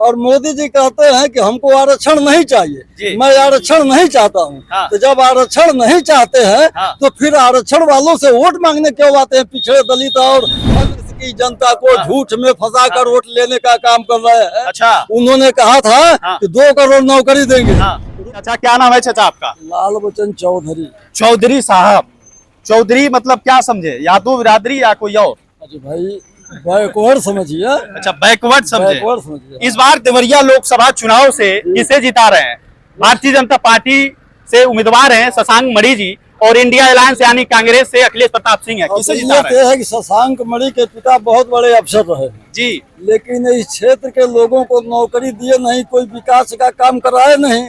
और मोदी जी कहते हैं कि हमको आरक्षण नहीं चाहिए, मैं आरक्षण नहीं चाहता हूँ। तो जब आरक्षण नहीं चाहते हैं तो फिर आरक्षण वालों से वोट मांगने क्यों आते हैं? पिछड़े दलित और की जनता को झूठ में फंसा कर वोट लेने का काम कर रहे हैं। अच्छा, उन्होंने कहा था कि 2 करोड़ नौकरी देंगे। अच्छा, क्या नाम है चाचा आपका? लाल बचन चौधरी। चौधरी साहब, चौधरी मतलब क्या समझे? यादव बिरादरी या कोई और? अच्छा भाई, बैकवर्ड समझिए। अच्छा, बैकवर्ड समझे। बैकवर्ड समझिए। इस बार देवरिया लोकसभा चुनाव से किसे जिता रहे हैं? भारतीय जनता पार्टी से उम्मीदवार हैं शशांक मणि जी और इंडिया अलायंस यानी कांग्रेस से अखिलेश प्रताप सिंह है। किसे जिता रहे हैं? है कि शशांक मणि के पिता बहुत बड़े अफसर रहे जी, लेकिन इस क्षेत्र के लोगों को नौकरी दिए नहीं, कोई विकास का काम कराए नहीं।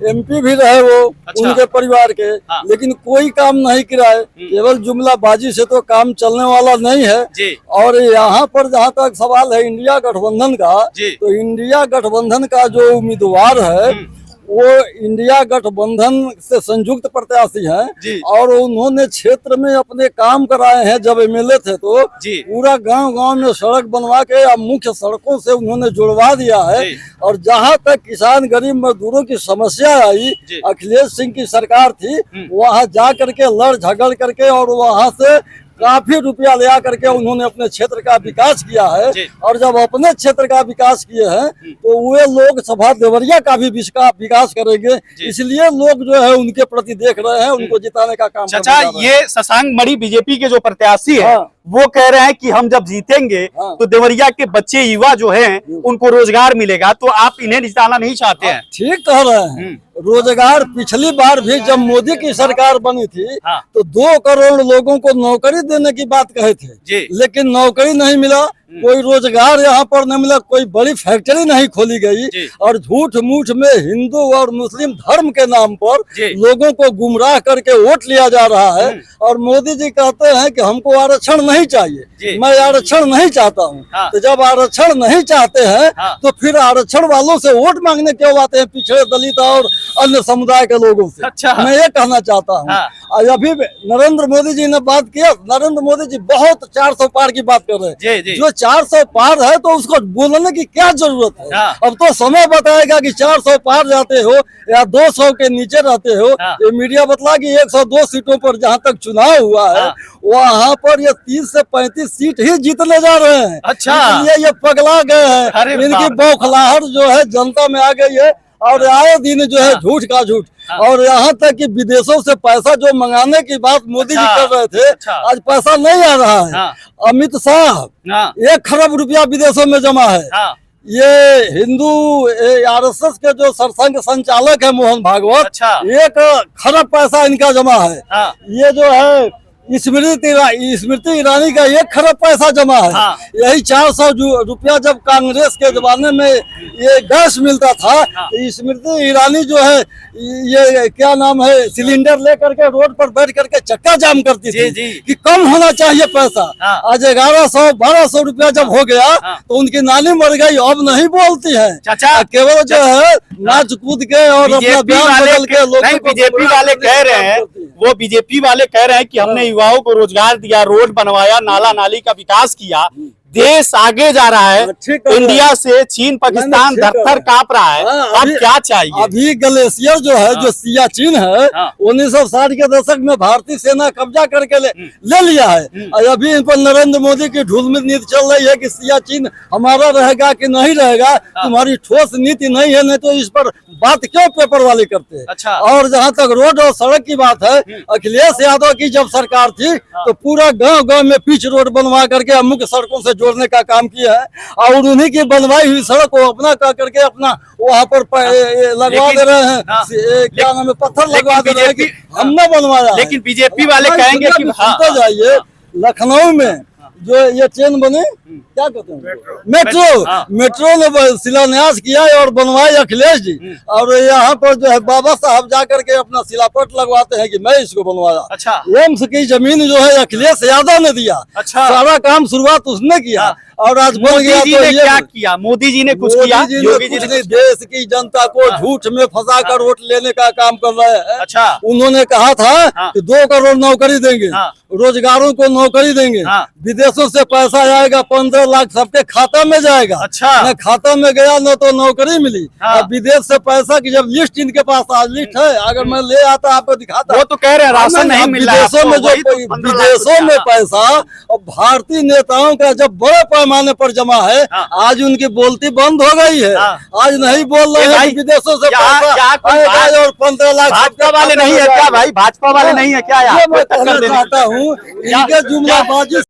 एमपी भी रहे वो, अच्छा, उनके परिवार के, लेकिन कोई काम नहीं कराए। केवल जुमलाबाजी से तो काम चलने वाला नहीं है जी। और यहाँ पर जहाँ तक सवाल है इंडिया गठबंधन का, तो इंडिया गठबंधन का जो उम्मीदवार है वो इंडिया गठबंधन से संयुक्त प्रत्याशी हैं और उन्होंने क्षेत्र में अपने काम कराए हैं। जब एमएलए थे तो पूरा गांव-गांव में सड़क बनवा के अब मुख्य सड़कों से उन्होंने जुड़वा दिया है। और जहां तक किसान गरीब मजदूरों की समस्या आई, अखिलेश सिंह की सरकार थी, वहां जा करके लड़ झगड़ करके और वहां से काफी रुपया ले करके उन्होंने अपने क्षेत्र का विकास किया है। और जब अपने क्षेत्र का विकास किए हैं तो वे लोग सभा देवरिया का भी विकास करेंगे, इसलिए लोग जो है उनके प्रति देख रहे हैं, उनको जिताने का काम। चाचा, ये शशांक मणि बीजेपी के जो प्रत्याशी है वो कह रहे हैं कि हम जब जीतेंगे तो देवरिया के बच्चे युवा जो हैं उनको रोजगार मिलेगा, तो आप इन्हें जिताना नहीं चाहते हैं? ठीक कह रहे हैं। रोजगार पिछली बार भी जब मोदी की सरकार बनी थी तो 2 करोड़ लोगों को नौकरी देने की बात कहे थे, लेकिन नौकरी नहीं मिला, कोई रोजगार यहाँ पर नहीं मिला, कोई बड़ी फैक्ट्री नहीं खोली गई और झूठ मूठ में हिंदू और मुस्लिम धर्म के नाम पर लोगों को गुमराह करके वोट लिया जा रहा है। और मोदी जी कहते हैं कि हमको आरक्षण नहीं चाहिए, मैं आरक्षण नहीं चाहता हूँ। तो जब आरक्षण नहीं चाहते हैं तो फिर आरक्षण वालों से वोट मांगने क्यों आते हैं? पिछड़े दलित और अन्य समुदाय के लोगों से। अच्छा। मैं ये कहना चाहता हूँ। अभी नरेंद्र मोदी जी ने बात किया, नरेंद्र मोदी जी बहुत 400 पार की बात कर रहे हैं। जो 400 पार है तो उसको बोलने की क्या जरूरत है? अब तो समय बताएगा कि 400 पार जाते हो या 200 के नीचे रहते हो। ये मीडिया बतला कि 102 सीटों पर जहाँ तक चुनाव हुआ है वहाँ पर ये 30 से 35 सीट ही जीतने जा रहे हैं। अच्छा, ये पगला गए हैं, इनकी बौखलाहट जो है जनता में आ गई है और आए दिन जो है झूठ का झूठ। और यहाँ तक कि विदेशों से पैसा जो मंगाने की बात मोदी जी कर रहे थे, आज पैसा नहीं आ रहा है। अमित शाह 1 खरब रुपया विदेशों में जमा है। ये हिंदू आरएसएस के जो सरसंघ संचालक है मोहन भागवत, 1 खरब पैसा इनका जमा है। ये जो है स्मृति ईरानी का 1 खरब पैसा जमा है। यही 400 रुपया जब कांग्रेस के जमाने में ये गैस मिलता था, स्मृति ईरानी जो है ये क्या नाम है, सिलेंडर लेकर के रोड पर बैठ करके चक्का जाम करती थी कि कम होना चाहिए पैसा। आज 1100-1200 रुपया जब हो गया तो उनकी नानी मर गई, अब नहीं बोलती है। केवल जो है नाच कूद के और अपना बयान बदल के लोग। बीजेपी वाले कह रहे हैं, वो बीजेपी वाले कह रहे हैं कि हमने युवाओं को रोजगार दिया, रोड बनवाया, नाला नाली का विकास किया, देश आगे जा रहा है। इंडिया से चीन पाकिस्तान धरथर कांप रहा है। अब क्या चाहिए? अभी ग्लेशियर जो है जो सियाचिन है 1960 के दशक में भारतीय सेना कब्जा करके ले लिया है। और अभी इन पर नरेंद्र मोदी की ढूंढ नीति चल रही है कि सियाचिन हमारा रहेगा कि नहीं रहेगा। तुम्हारी ठोस नीति नहीं है, नहीं तो इस पर बात क्यों पेपर वाले करते हैं। अच्छा। और जहाँ तक रोड और सड़क की बात है, अखिलेश यादव की जब सरकार थी तो पूरा गाँव-गाँव में पिच रोड बनवा करके मुख्य सड़कों से जोड़ने का काम किया है और उन्हीं की बनवाई हुई सड़क को अपना कर करके अपना वहाँ पर लगवा दे रहे हैं। क्या नाम है, पत्थर लगवा दे रहे हैं कि हमने बनवाया। लेकिन बीजेपी वाले कहेंगे कि सुनते जाइए, लखनऊ में जो ये ट्रेन बने, क्या कहते हैं, मेट्रो ने शिलान्यास किया और बनवाई अखिलेश जी। और यहाँ पर जो है बाबा साहब जाकर के अपना शिलापट लगवाते हैं कि मैं इसको बनवाया। अच्छा। एम्स की जमीन जो है अखिलेश यादव ने दिया। अच्छा। सारा काम शुरुआत उसने किया और आज बन गया। तो ये क्या किया? मोदी जी ने कुछ किया? योगी जी ने देश की जनता को झूठ में फंसा कर वोट लेने का काम कर रहे हैं। अच्छा। उन्होंने कहा था कि 2 करोड़ नौकरी देंगे, रोजगारों को नौकरी देंगे, विदेशों से पैसा आएगा 15 लाख सबके खाता में जाएगा। अच्छा। न खाता में गया न तो नौकरी मिली। अब विदेश से पैसा की जब लिस्ट इनके पास आज लिस्ट है, अगर मैं ले आता आपको दिखाता। वो तो कह रहे हैं राशन नहीं मिल रहा है विदेशों में जो विदेशों में पैसा और भारतीय नेताओं का जब बड़े पैमाने पर जमा है, आज उनकी बोलती बंद हो गई है। आज नहीं बोल रहे हैं विदेशों से पैसा आएगा और 15 लाख। भाजपा वाले नहीं है क्या भाई? भाजपा वाले नहीं है क्या? मैं कहना चाहता हूँ इनके जुमलाबाजी